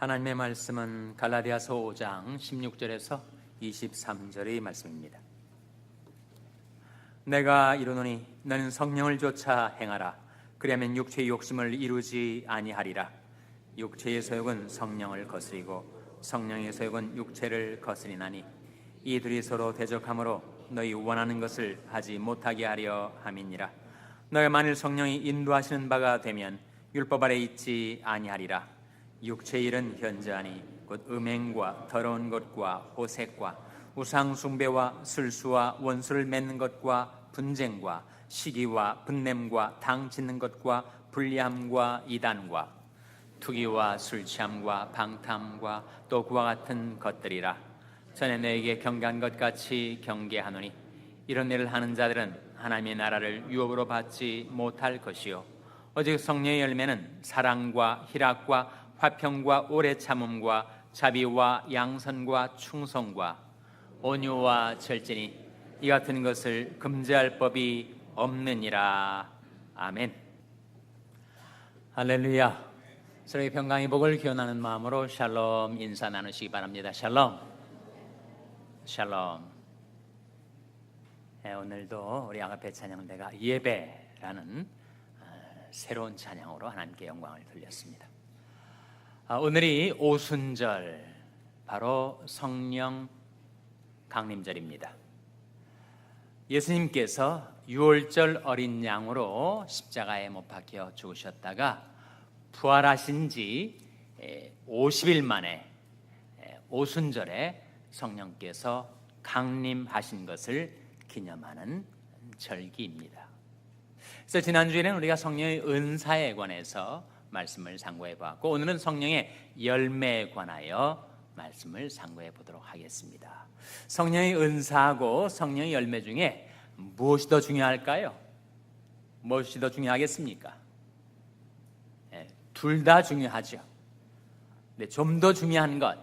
하나님의 말씀은 갈라디아서 5장 16절에서 23절의 말씀입니다. 내가 이르노니 너는 성령을 좇아 행하라. 그리하면 육체의 욕심을 이루지 아니하리라. 육체의 소욕은 성령을 거스리고 성령의 소욕은 육체를 거스리나니 이 둘이 서로 대적하므로 너희 원하는 것을 하지 못하게 하려 함이니라. 너희 만일 성령이 인도하시는 바가 되면 율법 아래 있지 아니하리라. 육체의 일은 현저하니 곧 음행과 더러운 것과 호색과 우상 숭배와 술수와 원수를 맺는 것과 분쟁과 시기와 분냄과 당 짓는 것과 불리함과 이단과 투기와 술 취함과 방탕과 또 그와 같은 것들이라. 전에 너에게 경계한 것 같이 경계하노니 이런 일을 하는 자들은 하나님의 나라를 유업으로 받지 못할 것이요 오직 성령의 열매는 사랑과 희락과 화평과 오래 참음과 자비와 양선과 충성과 온유와 절제니 이 같은 것을 금지할 법이 없느니라. 아멘. 할렐루야. 서로의 평강의 복을 기원하는 마음으로 샬롬 인사 나누시기 바랍니다. 샬롬. 샬롬. 오늘도 우리 아가페 찬양대가 예배라는 새로운 찬양으로 하나님께 영광을 돌렸습니다. 오늘이 오순절, 바로 성령 강림절입니다. 예수님께서 유월절 어린 양으로 십자가에 못 박혀 죽으셨다가 부활하신 지 50일 만에 오순절에 성령께서 강림하신 것을 기념하는 절기입니다. 그래서 지난주에는 우리가 성령의 은사에 관해서 말씀을 상고해 보았고, 오늘은 성령의 열매에 관하여 말씀을 상고해 보도록 하겠습니다. 성령의 은사하고 성령의 열매 중에 무엇이 더 중요할까요? 무엇이 더 중요하겠습니까? 둘 다 중요하죠. 근데 좀 더 중요한 것,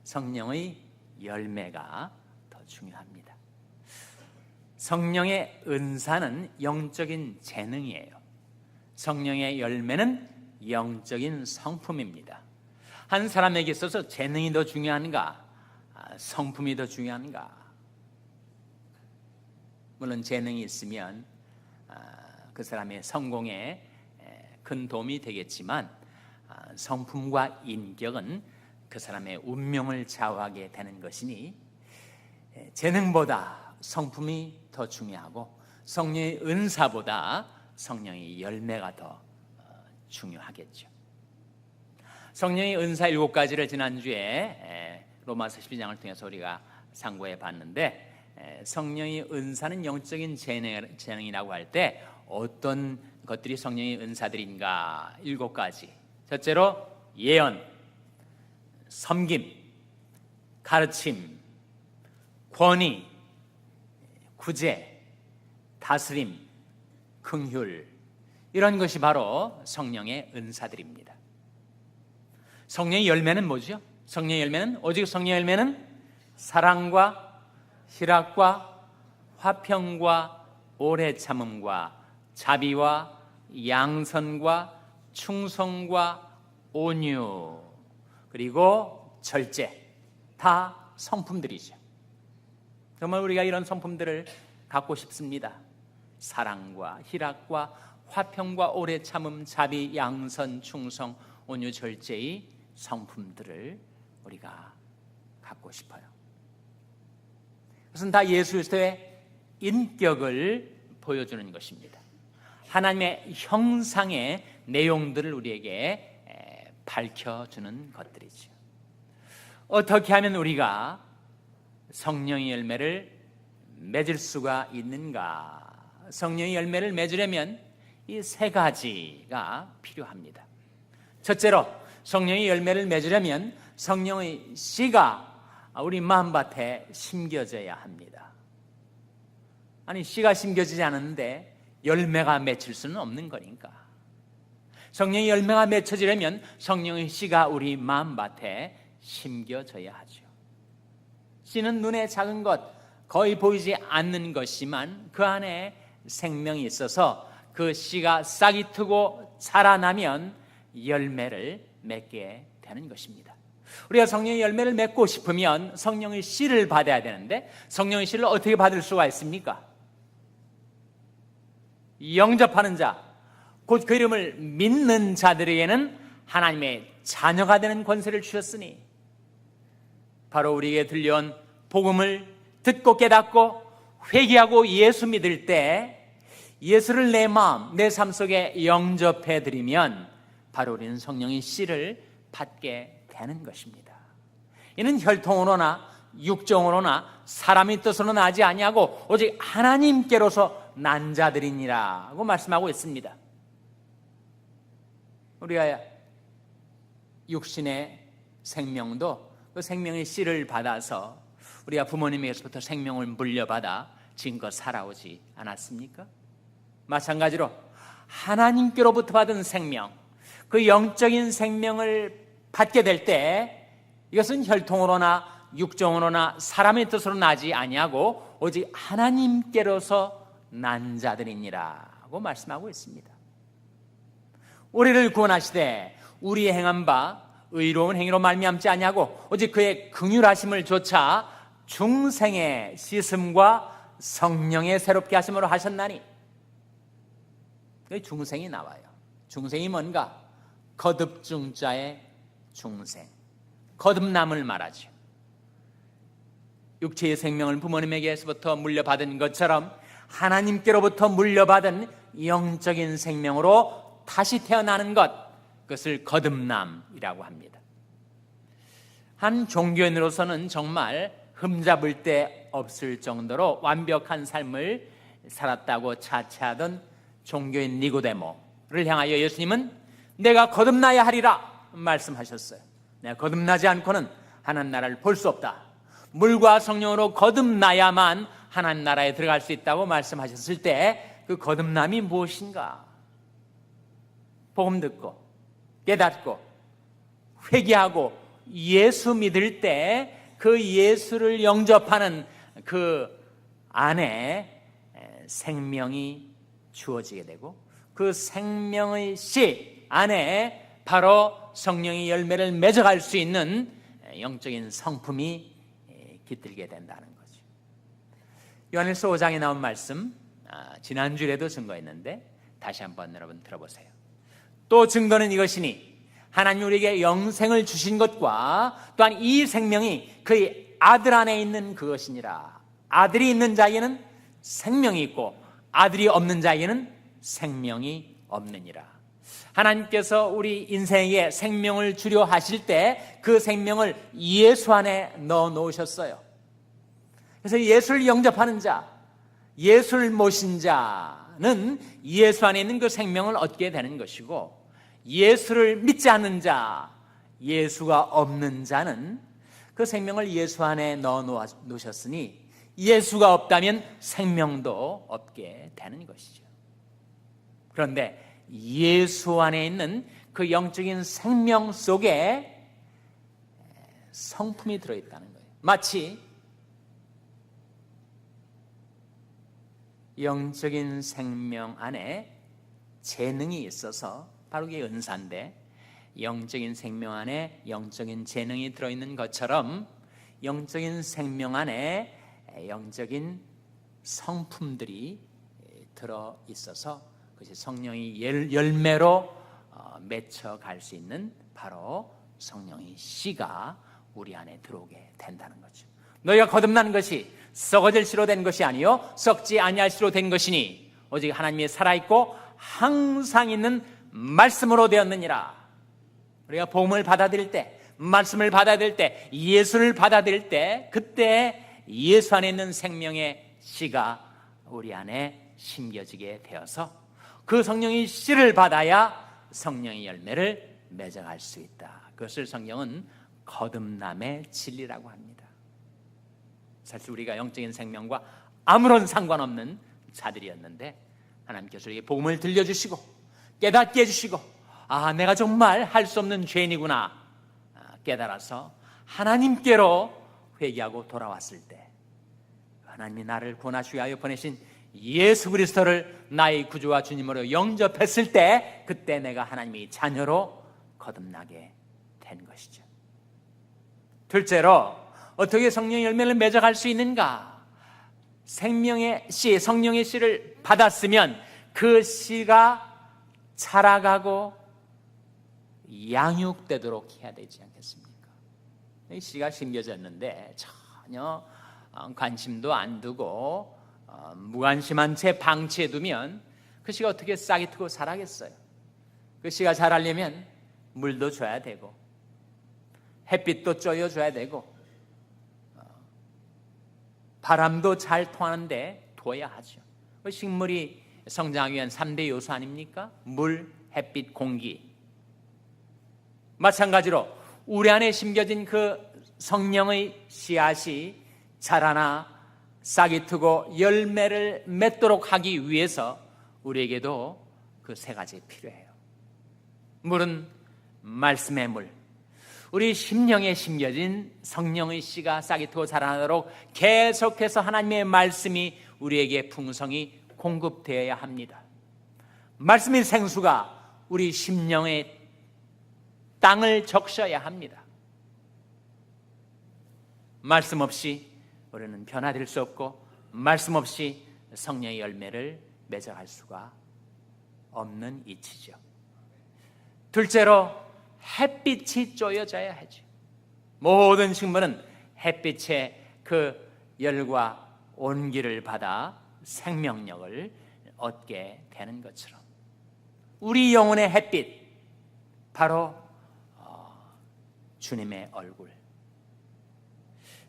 성령의 열매가 더 중요합니다. 성령의 은사는 영적인 재능이에요. 성령의 열매는 영적인 성품입니다. 한 사람에게 있어서 재능이 더 중요한가, 성품이 더 중요한가? 물론 재능이 있으면 그 사람의 성공에 큰 도움이 되겠지만 성품과 인격은 그 사람의 운명을 좌우하게 되는 것이니 재능보다 성품이 더 중요하고 성령의 은사보다 성령의 열매가 더 중요하겠죠. 성령의 은사 7가지를 지난주에 로마서 12장을 통해서 우리가 상고해 봤는데, 성령의 은사는 영적인 재능이라고 할 때 어떤 것들이 성령의 은사들인가? 7가지. 첫째로 예언, 섬김, 가르침, 권위, 구제, 다스림, 긍휼, 이런 것이 바로 성령의 은사들입니다. 성령의 열매는 뭐죠? 성령의 열매는, 오직 성령의 열매는 사랑과 희락과 화평과 오래 참음과 자비와 양선과 충성과 온유, 그리고 절제, 다 성품들이죠. 정말 우리가 이런 성품들을 갖고 싶습니다. 사랑과 희락과 화평과 오래 참음, 자비, 양선, 충성, 온유, 절제의 성품들을 우리가 갖고 싶어요. 그것은 다 예수 그리스도의 인격을 보여주는 것입니다. 하나님의 형상의 내용들을 우리에게 밝혀주는 것들이죠. 어떻게 하면 우리가 성령의 열매를 맺을 수가 있는가? 성령의 열매를 맺으려면 이 3가지가 필요합니다. 첫째로, 성령의 열매를 맺으려면 성령의 씨가 우리 마음밭에 심겨져야 합니다. 아니, 씨가 심겨지지 않는데 열매가 맺힐 수는 없는 거니까. 성령의 열매가 맺혀지려면 성령의 씨가 우리 마음밭에 심겨져야 하죠. 씨는 눈에 작은 것, 거의 보이지 않는 것이지만 그 안에 생명이 있어서 그 씨가 싹이 트고 자라나면 열매를 맺게 되는 것입니다. 우리가 성령의 열매를 맺고 싶으면 성령의 씨를 받아야 되는데 성령의 씨를 어떻게 받을 수가 있습니까? 영접하는 자, 곧 그 이름을 믿는 자들에게는 하나님의 자녀가 되는 권세를 주셨으니, 바로 우리에게 들려온 복음을 듣고 깨닫고 회개하고 예수 믿을 때 예수를 내 마음, 내 삶 속에 영접해 드리면 바로 우리는 성령의 씨를 받게 되는 것입니다. 이는 혈통으로나 육정으로나 사람의 뜻으로 나지 아니하고 오직 하나님께로서 난 자들이니라고 말씀하고 있습니다. 우리가 육신의 생명도 그 생명의 씨를 받아서 우리가 부모님에게서부터 생명을 물려받아 지금껏 살아오지 않았습니까? 마찬가지로 하나님께로부터 받은 생명, 그 영적인 생명을 받게 될 때 이것은 혈통으로나 육정으로나 사람의 뜻으로 나지 아니하고 오직 하나님께로서 난 자들이니라고 말씀하고 있습니다. 우리를 구원하시되 우리의 행한 바 의로운 행위로 말미암지 아니하고 오직 그의 긍휼하심을 조차 중생의 씻음과 성령의 새롭게 하심으로 하셨나니, 그 중생이 나와요. 중생이 뭔가? 거듭중자의 중생, 거듭남을 말하죠. 육체의 생명을 부모님에게서부터 물려받은 것처럼 하나님께로부터 물려받은 영적인 생명으로 다시 태어나는 것, 그것을 거듭남이라고 합니다. 한 종교인으로서는 정말 흠잡을 데 없을 정도로 완벽한 삶을 살았다고 자처하던 종교인 니고데모를 향하여 예수님은 내가 거듭나야 하리라 말씀하셨어요. 내가 거듭나지 않고는 하나님 나라를 볼 수 없다. 물과 성령으로 거듭나야만 하나님 나라에 들어갈 수 있다고 말씀하셨을 때 그 거듭남이 무엇인가? 복음 듣고 깨닫고 회개하고 예수 믿을 때 그 예수를 영접하는 그 안에 생명이 주어지게 되고 그 생명의 씨 안에 바로 성령의 열매를 맺어갈 수 있는 영적인 성품이 깃들게 된다는 거죠. 요한일서 5장에 나온 말씀, 지난주에도 증거했는데 다시 한번 여러분 들어보세요. 또 증거는 이것이니 하나님 우리에게 영생을 주신 것과 또한 이 생명이 그의 아들 안에 있는 그것이니라. 아들이 있는 자에게는 생명이 있고 아들이 없는 자에게는 생명이 없느니라. 하나님께서 우리 인생에 생명을 주려 하실 때 그 생명을 예수 안에 넣어 놓으셨어요. 그래서 예수를 영접하는 자, 예수를 모신 자는 예수 안에 있는 그 생명을 얻게 되는 것이고, 예수를 믿지 않는 자, 예수가 없는 자는 그 생명을 예수 안에 넣어 놓으셨으니 예수가 없다면 생명도 없게 되는 것이죠. 그런데 예수 안에 있는 그 영적인 생명 속에 성품이 들어있다는 거예요. 마치 영적인 생명 안에 재능이 있어서, 바로 그게 은사인데, 영적인 생명 안에 영적인 재능이 들어있는 것처럼 영적인 생명 안에 영적인 성품들이 들어있어서 그것이 성령의 열매로 맺혀갈 수 있는 바로 성령의 씨가 우리 안에 들어오게 된다는 거죠. 너희가 거듭난 것이 썩어질 씨로 된 것이 아니요 썩지 아니할 씨로 된 것이니 오직 하나님이 살아있고 항상 있는 말씀으로 되었느니라. 우리가 복음을 받아들일 때, 말씀을 받아들일 때, 예수를 받아들일 때, 그때 예수 안에 있는 생명의 씨가 우리 안에 심겨지게 되어서 그 성령의 씨를 받아야 성령의 열매를 맺어갈 수 있다. 그것을 성경은 거듭남의 진리라고 합니다. 사실 우리가 영적인 생명과 아무런 상관없는 자들이었는데 하나님께서 우리에게 복음을 들려주시고 깨닫게 해주시고, 내가 정말 할 수 없는 죄인이구나 깨달아서 하나님께로 회개하고 돌아왔을 때 하나님이 나를 구원하시기 위하여 보내신 예수 그리스도를 나의 구주와 주님으로 영접했을 때 그때 내가 하나님의 자녀로 거듭나게 된 것이죠. 둘째로 어떻게 성령의 열매를 맺어갈 수 있는가? 생명의 씨, 성령의 씨를 받았으면 그 씨가 자라가고 양육되도록 해야 되지 않겠습니까? 이 씨가 심겨졌는데 전혀 관심도 안 두고 무관심한 채 방치해 두면 그 씨가 어떻게 싹이 트고 자라겠어요? 그 씨가 자라려면 물도 줘야 되고 햇빛도 쬐어줘야 되고 바람도 잘 통하는데 둬야 하죠. 식물이 성장하기 위한 3대 요소 아닙니까? 물, 햇빛, 공기. 마찬가지로 우리 안에 심겨진 그 성령의 씨앗이 자라나 싹이 트고 열매를 맺도록 하기 위해서 우리에게도 그 세 가지 필요해요. 물은 말씀의 물, 우리 심령에 심겨진 성령의 씨가 싹이 트고 자라나도록 계속해서 하나님의 말씀이 우리에게 풍성히 공급되어야 합니다. 말씀의 생수가 우리 심령의 땅을 적셔야 합니다. 말씀 없이 우리는 변화될 수 없고 말씀 없이 성령의 열매를 맺어갈 수가 없는 이치죠. 둘째로 햇빛이 쬐어져야 하죠. 모든 식물은 햇빛의 그 열과 온기를 받아 생명력을 얻게 되는 것처럼 우리 영혼의 햇빛, 바로 주님의 얼굴.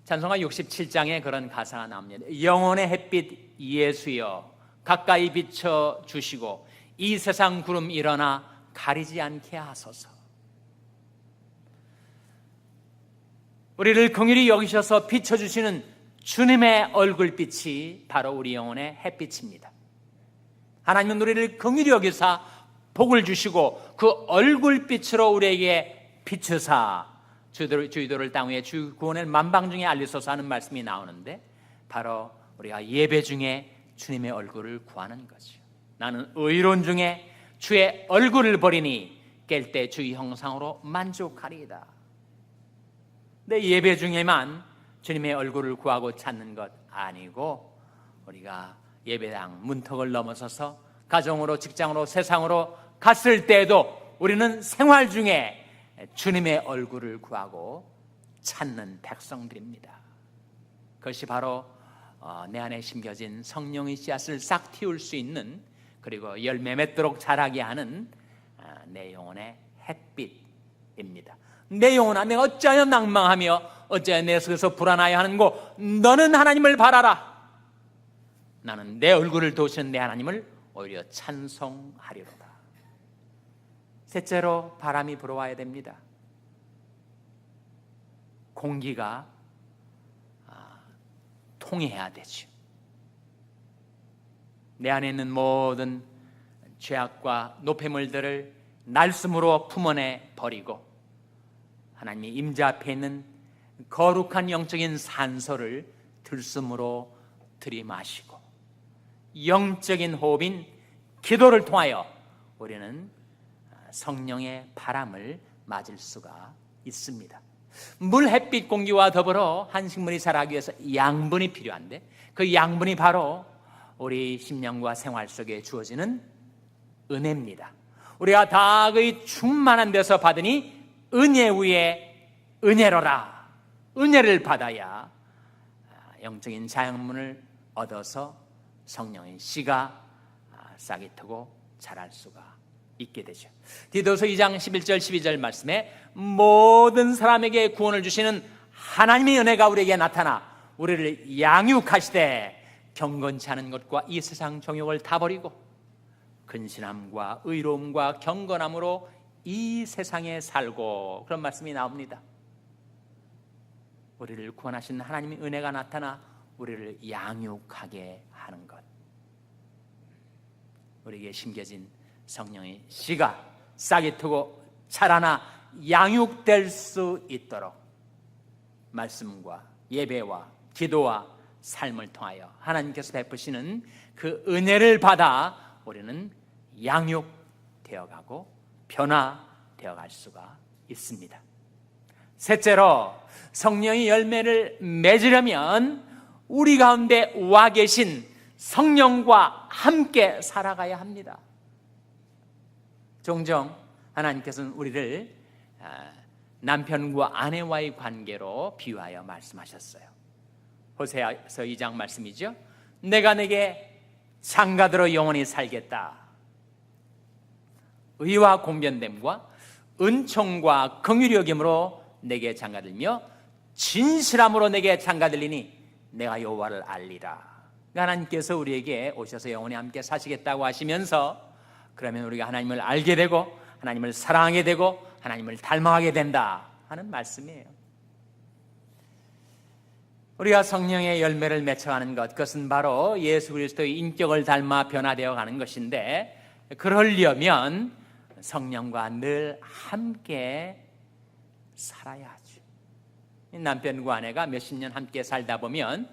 찬송가 67장에 그런 가사가 나옵니다. 영혼의 햇빛 예수여 가까이 비춰주시고 이 세상 구름 일어나 가리지 않게 하소서. 우리를 긍휼히 여기셔서 비춰주시는 주님의 얼굴빛이 바로 우리 영혼의 햇빛입니다. 하나님은 우리를 긍휼히 여기사 복을 주시고 그 얼굴빛으로 우리에게 비추사 주의도를 땅 위에 주 구원을 만방 중에 알리소서 하는 말씀이 나오는데 바로 우리가 예배 중에 주님의 얼굴을 구하는 거죠. 나는 의로운 중에 주의 얼굴을 버리니 깰 때 주의 형상으로 만족하리이다. 내 예배 중에만 주님의 얼굴을 구하고 찾는 것 아니고 우리가 예배당 문턱을 넘어서서 가정으로 직장으로 세상으로 갔을 때에도 우리는 생활 중에 주님의 얼굴을 구하고 찾는 백성들입니다. 그것이 바로 내 안에 심겨진 성령의 씨앗을 싹 틔울 수 있는, 그리고 열매 맺도록 자라게 하는 내 영혼의 햇빛입니다. 내 영혼아, 내가 어찌하여 낭망하며 어찌하여 내 속에서 불안하여 하는고 너는 하나님을 바라라. 나는 내 얼굴을 도우시는 내 하나님을 오히려 찬송하리로다. 셋째로 바람이 불어와야 됩니다. 공기가 통해야 되죠. 내 안에 있는 모든 죄악과 노폐물들을 날숨으로 품어내 버리고 하나님의 임재 앞에 있는 거룩한 영적인 산소를 들숨으로 들이마시고 영적인 호흡인 기도를 통하여 우리는 성령의 바람을 맞을 수가 있습니다. 물, 햇빛, 공기와 더불어 한 식물이 자라기 위해서 양분이 필요한데 그 양분이 바로 우리 심령과 생활 속에 주어지는 은혜입니다. 우리가 다의 충만한 데서 받으니 은혜 위에 은혜로라. 은혜를 받아야 영적인 자양분을 얻어서 성령의 씨가 싹이 트고 자랄 수가 있게 되죠. 디도서 2장 11절 12절 말씀에 모든 사람에게 구원을 주시는 하나님의 은혜가 우리에게 나타나 우리를 양육하시되 경건치 않은 것과 이 세상 정욕을 다 버리고 근신함과 의로움과 경건함으로 이 세상에 살고, 그런 말씀이 나옵니다. 우리를 구원하신 하나님의 은혜가 나타나 우리를 양육하게 하는 것, 우리에게 심겨진 성령의 씨가 싹이 트고 자라나 양육될 수 있도록 말씀과 예배와 기도와 삶을 통하여 하나님께서 베푸시는 그 은혜를 받아 우리는 양육되어가고 변화되어갈 수가 있습니다. 셋째로, 성령의 열매를 맺으려면 우리 가운데 와 계신 성령과 함께 살아가야 합니다. 종종 하나님께서는 우리를 남편과 아내와의 관계로 비유하여 말씀하셨어요. 호세아서 2장 말씀이죠. 내가 내게 장가들어 영원히 살겠다. 의와 공변됨과 은총과 긍휼히 여김으로 내게 장가들며 진실함으로 내게 장가들리니 내가 여호와를 알리라. 하나님께서 우리에게 오셔서 영원히 함께 사시겠다고 하시면서, 그러면 우리가 하나님을 알게 되고 하나님을 사랑하게 되고 하나님을 닮아가게 된다 하는 말씀이에요. 우리가 성령의 열매를 맺어가는 것, 그것은 바로 예수 그리스도의 인격을 닮아 변화되어 가는 것인데, 그러려면 성령과 늘 함께 살아야 하죠. 남편과 아내가 몇십 년 함께 살다 보면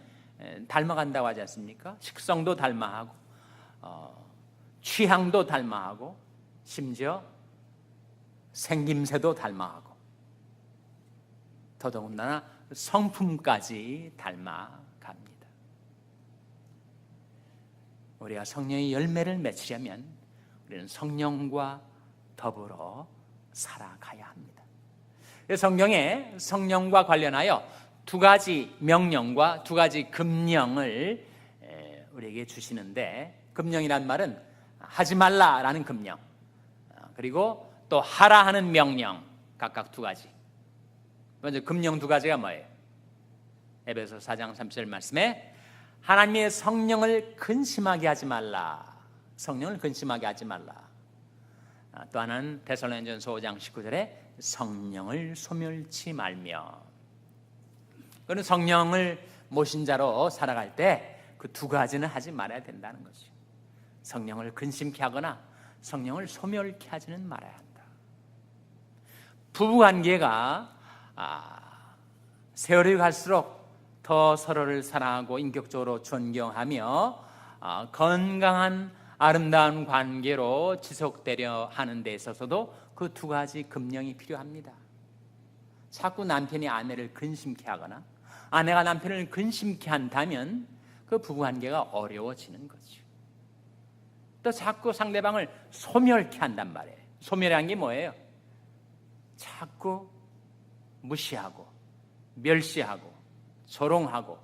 닮아간다고 하지 않습니까? 식성도 닮아하고 취향도 닮아하고 심지어 생김새도 닮아하고 더더군다나 성품까지 닮아갑니다. 우리가 성령의 열매를 맺으려면 우리는 성령과 더불어 살아가야 합니다. 성경에 성령과 관련하여 두 가지 명령과 두 가지 금령을 우리에게 주시는데, 금령이란 말은 하지 말라라는 금령, 그리고 또 하라 하는 명령, 각각 두 가지. 먼저 금령 두 가지가 뭐예요? 에베소 4장 3절 말씀에 하나님의 성령을 근심하게 하지 말라. 성령을 근심하게 하지 말라. 또 하나는 데살로니가전서 5장 19절에 성령을 소멸치 말며. 그는 성령을 모신 자로 살아갈 때 그 두 가지는 하지 말아야 된다는 것이죠. 성령을 근심케 하거나 성령을 소멸케 하지는 말아야 한다. 부부관계가 세월이 갈수록 더 서로를 사랑하고 인격적으로 존경하며 건강한 아름다운 관계로 지속되려 하는 데 있어서도 그 두 가지 금령이 필요합니다. 자꾸 남편이 아내를 근심케 하거나 아내가 남편을 근심케 한다면 그 부부관계가 어려워지는 거죠. 또 자꾸 상대방을 소멸케 한단 말이에요. 소멸한 게 뭐예요? 자꾸 무시하고 멸시하고 조롱하고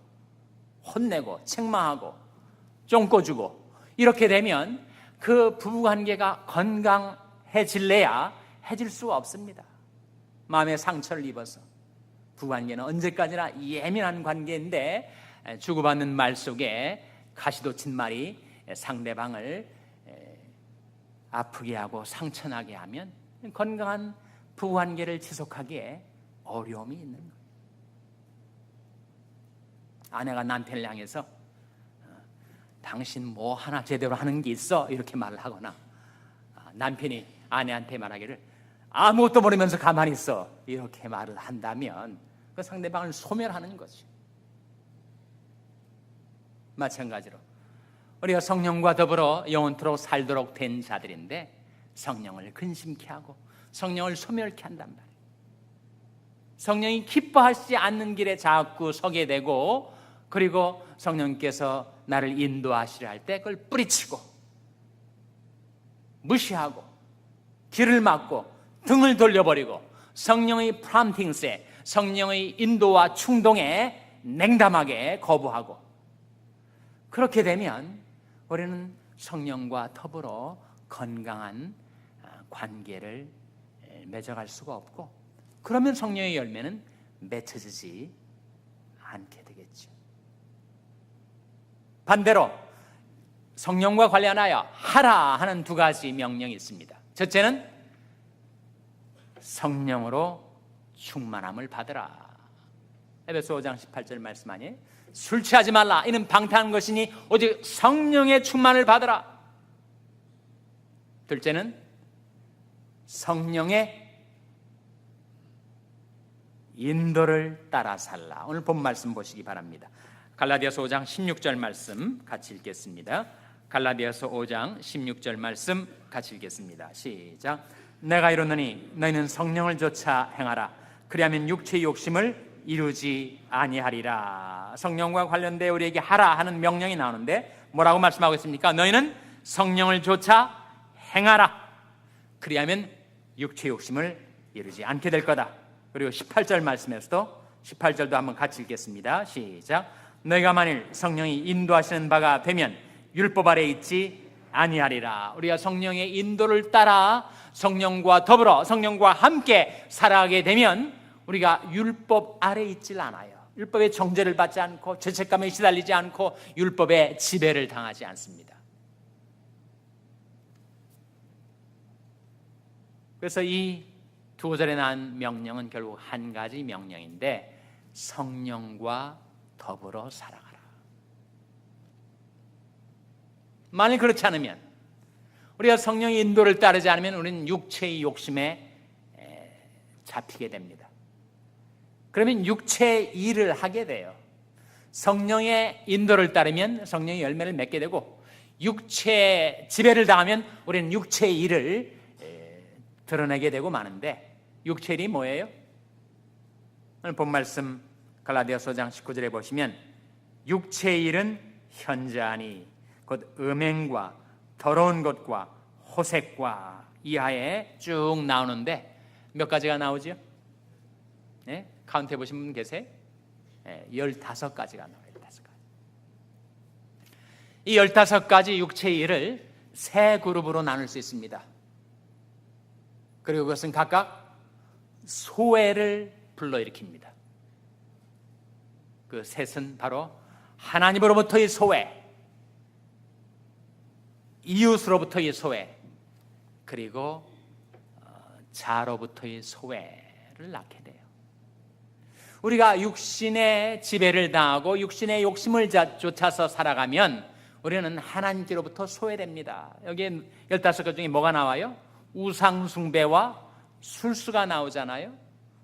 혼내고 책망하고 쫑꼬주고, 이렇게 되면 그 부부관계가 건강해질래야 해질 수가 없습니다. 마음의 상처를 입어서 부부관계는 언제까지나 예민한 관계인데, 주고받는 말 속에 가시도 친 말이 상대방을 아프게 하고 상처나게 하면 건강한 부부관계를 지속하기에 어려움이 있는 거예요. 아내가 남편을 향해서 당신 뭐 하나 제대로 하는 게 있어? 이렇게 말을 하거나, 남편이 아내한테 말하기를 아무것도 모르면서 가만히 있어, 이렇게 말을 한다면 그 상대방을 소멸하는 거죠. 마찬가지로 우리가 성령과 더불어 영원토록 살도록 된 자들인데, 성령을 근심케 하고 성령을 소멸케 한단 말이에요. 성령이 기뻐하시지 않는 길에 자꾸 서게 되고, 그리고 성령께서 나를 인도하시려 할 때 그걸 뿌리치고 무시하고 길을 막고 등을 돌려버리고 성령의 프롬팅스에, 성령의 인도와 충동에 냉담하게 거부하고, 그렇게 되면 우리는 성령과 더불어 건강한 관계를 맺어갈 수가 없고, 그러면 성령의 열매는 맺혀지지 않게 되겠죠. 반대로 성령과 관련하여 하라 하는 두 가지 명령이 있습니다. 첫째는 성령으로 충만함을 받으라. 에베소 5장 18절 말씀 아니에요? 술 취하지 말라. 이는 방탕한 것이니 오직 성령의 충만을 받으라. 둘째는 성령의 인도를 따라 살라. 오늘 본 말씀 보시기 바랍니다. 갈라디아서 5장 16절 말씀 같이 읽겠습니다. 갈라디아서 5장 16절 말씀 같이 읽겠습니다. 시작. 내가 이르노니 너희는 성령을 조차 행하라. 그리하면 육체의 욕심을 이루지 아니하리라. 성령과 관련되어 우리에게 하라 하는 명령이 나오는데 뭐라고 말씀하고 있습니까? 너희는 성령을 좇아 행하라. 그리하면 육체의 욕심을 이루지 않게 될 거다. 그리고 18절 말씀에서도 18절도 한번 같이 읽겠습니다. 시작. 너희가 만일 성령이 인도하시는 바가 되면 율법 아래 있지 아니하리라. 우리가 성령의 인도를 따라 성령과 더불어 성령과 함께 살아가게 되면 우리가 율법 아래 있질 않아요. 율법의 정죄를 받지 않고 죄책감에 시달리지 않고 율법의 지배를 당하지 않습니다. 그래서 이 두 구절에 나온 명령은 결국 한 가지 명령인데 성령과 더불어 살아가라. 만일 그렇지 않으면 우리가 성령의 인도를 따르지 않으면 우리는 육체의 욕심에 잡히게 됩니다. 그러면 육체의 일을 하게 돼요. 성령의 인도를 따르면 성령의 열매를 맺게 되고 육체의 지배를 당하면 우리는 육체의 일을 드러내게 되고 마는데 육체의 일이 뭐예요? 오늘 본 말씀 갈라디아서 5장 19절에 보시면 육체의 일은 현저하니 곧 음행과 더러운 것과 호색과 이하에 쭉 나오는데 몇 가지가 나오죠? 네? 카운트해 보신 분 계세요? 네, 15가지가 나와요. 15가지. 이 15가지 육체의 일을 세 그룹으로 나눌 수 있습니다. 그리고 그것은 각각 소외를 불러일으킵니다. 그 셋은 바로 하나님으로부터의 소외, 이웃으로부터의 소외, 그리고 자로부터의 소외를 낳게 돼요. 우리가 육신의 지배를 당하고 육신의 욕심을 쫓아서 살아가면 우리는 하나님께로부터 소외됩니다. 여기에 15가 중에 뭐가 나와요? 우상숭배와 술수가 나오잖아요.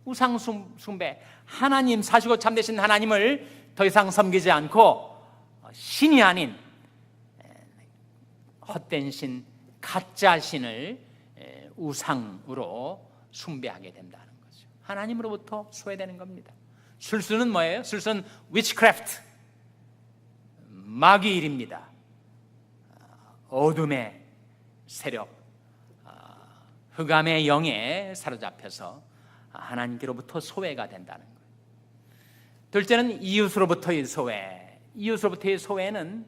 우상숭배, 하나님 사시고 참되신 하나님을 더 이상 섬기지 않고 신이 아닌 헛된 신, 가짜 신을 우상으로 숭배하게 된다는 거죠. 하나님으로부터 소외되는 겁니다. 술수는 뭐예요? 술수는 witchcraft, 마귀일입니다. 어둠의 세력, 흑암의 영에 사로잡혀서 하나님께로부터 소외가 된다는 거예요. 둘째는 이웃으로부터의 소외. 이웃으로부터의 소외는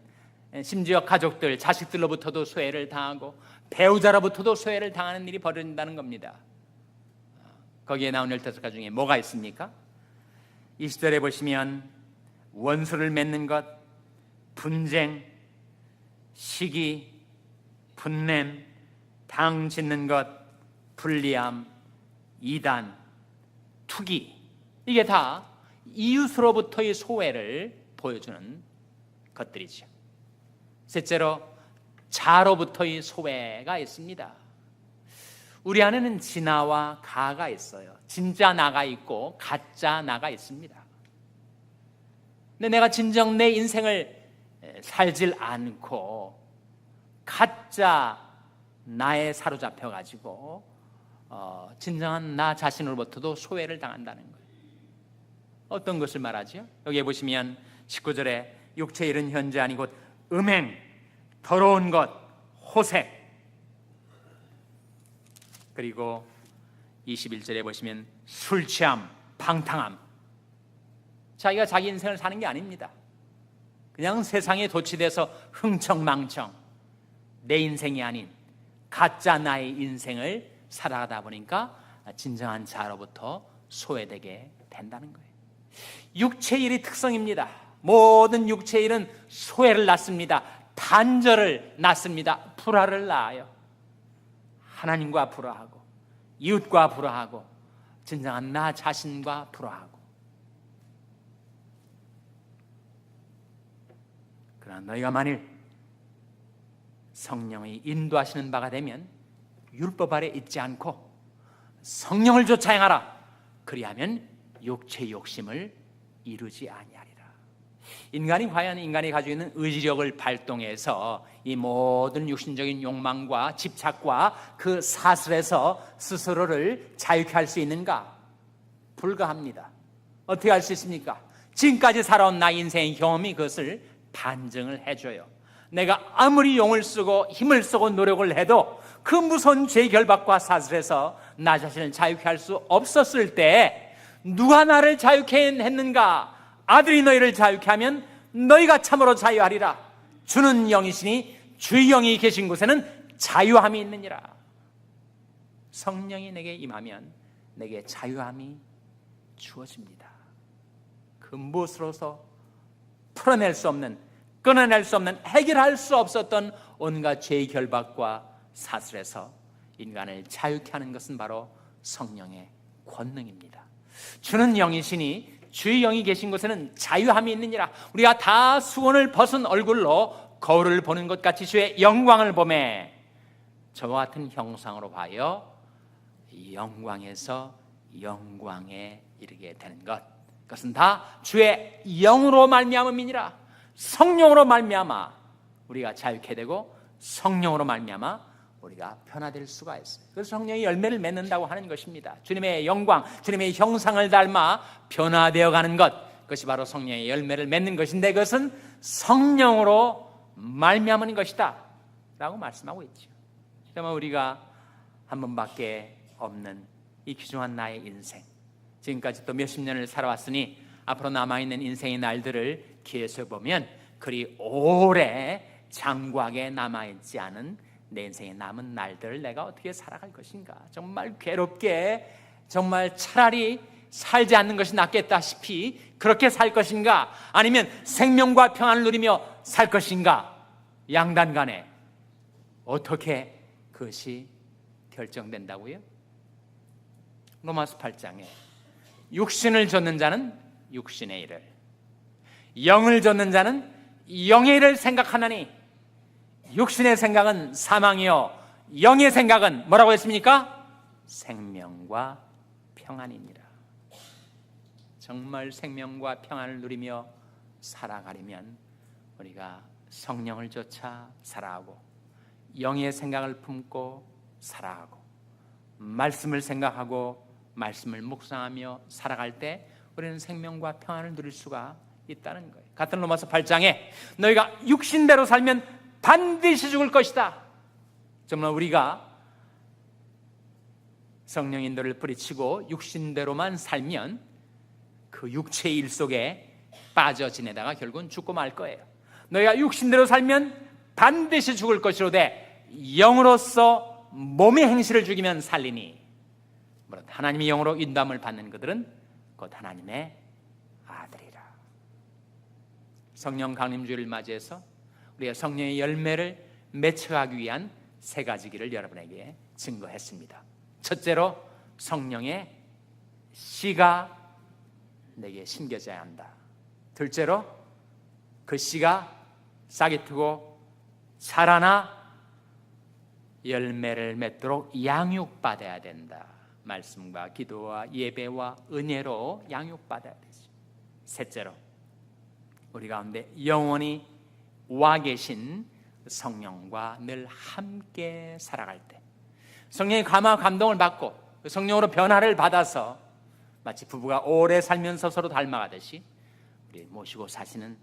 심지어 가족들, 자식들로부터도 소외를 당하고 배우자로부터도 소외를 당하는 일이 벌어진다는 겁니다. 거기에 나온 15가지 중에 뭐가 있습니까? 20절에 보시면 원수를 맺는 것, 분쟁, 시기, 분냄, 당 짓는 것, 불리함, 이단, 투기, 이게 다 이웃으로부터의 소외를 보여주는 것들이죠. 셋째로 자로부터의 소외가 있습니다. 우리 안에는 진아와 가가 있어요. 진짜 나가 있고 가짜 나가 있습니다. 근데 내가 진정 내 인생을 살질 않고 가짜 나에 사로잡혀가지고 진정한 나 자신으로부터도 소외를 당한다는 거예요. 어떤 것을 말하죠? 여기에 보시면 19절에 육체의 일은 현저하니 곧 음행, 더러운 것, 호색, 그리고 21절에 보시면 술 취함, 방탕함. 자기가 자기 인생을 사는 게 아닙니다. 그냥 세상에 도취돼서 흥청망청 내 인생이 아닌 가짜 나의 인생을 살아가다 보니까 진정한 자로부터 소외되게 된다는 거예요. 육체의 일이 특성입니다. 모든 육체의 일은 소외를 낳습니다. 단절을 낳습니다. 불화를 낳아요. 하나님과 불화하고 이웃과 불화하고 진정한 나 자신과 불화하고. 그러나 너희가 만일 성령이 인도하시는 바가 되면 율법 아래 있지 않고 성령을 좇아 행하라. 그리하면 육체의 욕심을 이루지 아니하리라. 인간이 과연 인간이 가지고 있는 의지력을 발동해서 이 모든 육신적인 욕망과 집착과 그 사슬에서 스스로를 자유케 할 수 있는가? 불가합니다. 어떻게 할 수 있습니까? 지금까지 살아온 나 인생의 경험이 그것을 반증을 해줘요. 내가 아무리 용을 쓰고 힘을 쓰고 노력을 해도 그 무서운 죄의 결박과 사슬에서 나 자신을 자유케 할 수 없었을 때 누가 나를 자유케 했는가? 아들이 너희를 자유케 하면 너희가 참으로 자유하리라. 주는 영이시니 주의 영이 계신 곳에는 자유함이 있느니라. 성령이 내게 임하면 내게 자유함이 주어집니다. 그 무엇으로서 풀어낼 수 없는, 끊어낼 수 없는, 해결할 수 없었던 온갖 죄의 결박과 사슬에서 인간을 자유케 하는 것은 바로 성령의 권능입니다. 주는 영이시니 주의 영이 계신 곳에는 자유함이 있느니라. 우리가 다 수건을 벗은 얼굴로 거울을 보는 것 같이 주의 영광을 보매 저와 같은 형상으로 봐요 영광에서 영광에 이르게 되는 것, 그것은 다 주의 영으로 말미암음이니라. 성령으로 말미암아 우리가 자유케 되고 성령으로 말미암아 우리가 변화될 수가 있어요. 그래서 성령이 열매를 맺는다고 하는 것입니다. 주님의 영광, 주님의 형상을 닮아 변화되어 가는 것, 그것이 바로 성령의 열매를 맺는 것인데 그것은 성령으로 말미암은 것이다 라고 말씀하고 있죠. 그러면 우리가 한 번밖에 없는 이 귀중한 나의 인생, 지금까지 또 몇십 년을 살아왔으니 앞으로 남아있는 인생의 날들을 기회해서 보면 그리 오래 장구하게 남아있지 않은 내 인생의 남은 날들을 내가 어떻게 살아갈 것인가. 정말 괴롭게, 정말 차라리 살지 않는 것이 낫겠다시피 그렇게 살 것인가, 아니면 생명과 평안을 누리며 살 것인가. 양단 간에 어떻게 그것이 결정된다고요? 로마서 8장에 육신을 좇는 자는 육신의 일을, 영을 좇는 자는 영의 일을 생각하나니 육신의 생각은 사망이요 영의 생각은 뭐라고 했습니까? 생명과 평안이니라. 정말 생명과 평안을 누리며 살아가려면 우리가 성령을 쫓아 살아가고 영의 생각을 품고 살아가고 말씀을 생각하고 말씀을 묵상하며 살아갈 때 우리는 생명과 평안을 누릴 수가 있다는 거예요. 같은 로마서 8장에 너희가 육신대로 살면 반드시 죽을 것이다. 정말 우리가 성령 인도를 뿌리치고 육신대로만 살면 그 육체의 일 속에 빠져 지내다가 결국은 죽고 말 거예요. 너희가 육신대로 살면 반드시 죽을 것이로되 영으로서 몸의 행실을 죽이면 살리니, 하나님의 영으로 인도함을 받는 그들은 곧 하나님의 아들이라. 성령 강림주일을 맞이해서 우리가 성령의 열매를 맺혀가기 위한 세 가지 길을 여러분에게 증거했습니다. 첫째로 성령의 씨가 내게 심겨져야 한다. 둘째로 그 씨가 싹이 트고 자라나 열매를 맺도록 양육받아야 된다. 말씀과 기도와 예배와 은혜로 양육받아야 되죠. 셋째로 우리 가운데 영원히 와 계신 성령과 늘 함께 살아갈 때 성령의 감화 감동을 받고 성령으로 변화를 받아서 마치 부부가 오래 살면서 서로 닮아가듯이 우리 모시고 사는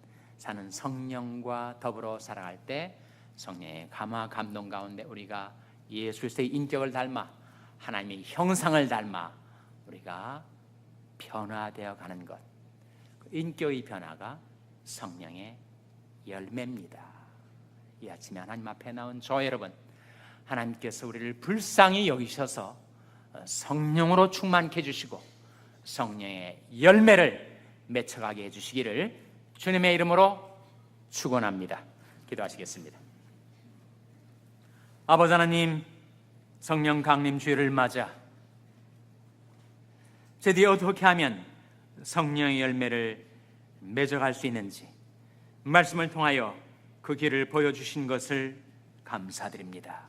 성령과 더불어 살아갈 때 성령의 감화 감동 가운데 우리가 예수 그리스도의 인격을 닮아 하나님의 형상을 닮아 우리가 변화되어 가는 것, 인격의 변화가 성령의 열매입니다. 이 아침에 하나님 앞에 나온 저 여러분, 하나님께서 우리를 불쌍히 여기셔서 성령으로 충만케 해주시고 성령의 열매를 맺혀가게 해주시기를 주님의 이름으로 축원합니다. 기도하시겠습니다. 아버지 하나님, 성령 강림 주일을 맞아 드디어 어떻게 하면 성령의 열매를 맺어갈 수 있는지 말씀을 통하여 그 길을 보여주신 것을 감사드립니다.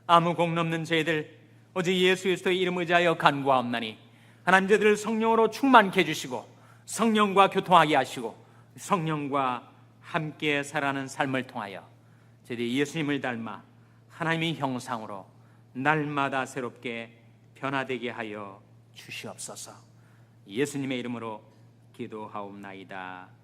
아무 공 없는 저희들 오직 예수 그리스도의 이름 의지하여 간구하옵나니 하나님 저희들을 성령으로 충만케 해주시고 성령과 교통하게 하시고 성령과 함께 살아가는 삶을 통하여 저희들이 예수님을 닮아 하나님의 형상으로 날마다 새롭게 변화되게 하여 주시옵소서. 예수님의 이름으로 기도하옵나이다.